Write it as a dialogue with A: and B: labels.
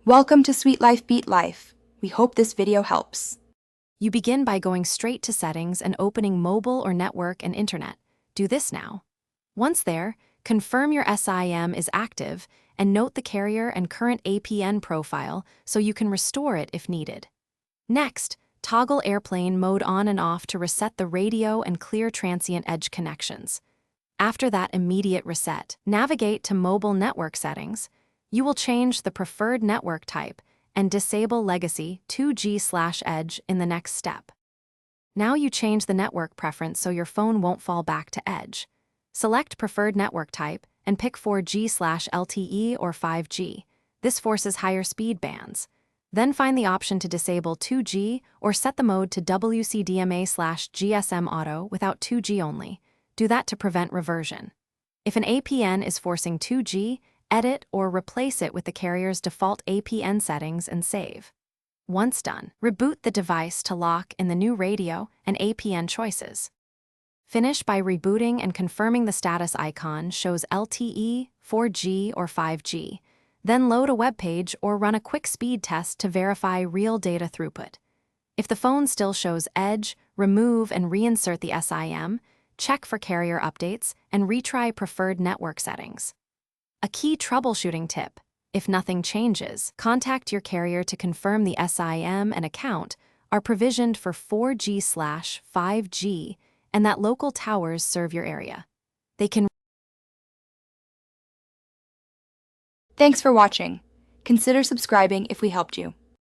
A: Welcome to Sweet Life Beat Life. We hope this video helps.
B: You begin by going straight to Settings and opening Mobile or Network and Internet. Do this now. Once there, confirm your SIM is active and note the carrier and current APN profile so you can restore it if needed. Next, toggle airplane mode on and off to reset the radio and clear transient edge connections. After that immediate reset, navigate to Mobile Network Settings. You will change the preferred network type and disable Legacy 2G/Edge in the next step. Now you change the network preference so your phone won't fall back to Edge. Select preferred network type and pick 4G/LTE or 5G. This forces higher speed bands. Then find the option to disable 2G or set the mode to WCDMA/GSM Auto without 2G only. Do that to prevent reversion. If an APN is forcing 2G, edit or replace it with the carrier's default APN settings and save. Once done, reboot the device to lock in the new radio and APN choices. Finish by rebooting and confirming the status icon shows LTE, 4G, or 5G. Then load a web page or run a quick speed test to verify real data throughput. If the phone still shows Edge, remove and reinsert the SIM, check for carrier updates, and retry preferred network settings. A key troubleshooting tip: if nothing changes, contact your carrier to confirm the SIM and account are provisioned for 4G/5G and that local towers serve your area. They can.
A: Thanks for watching. Consider subscribing if we helped you.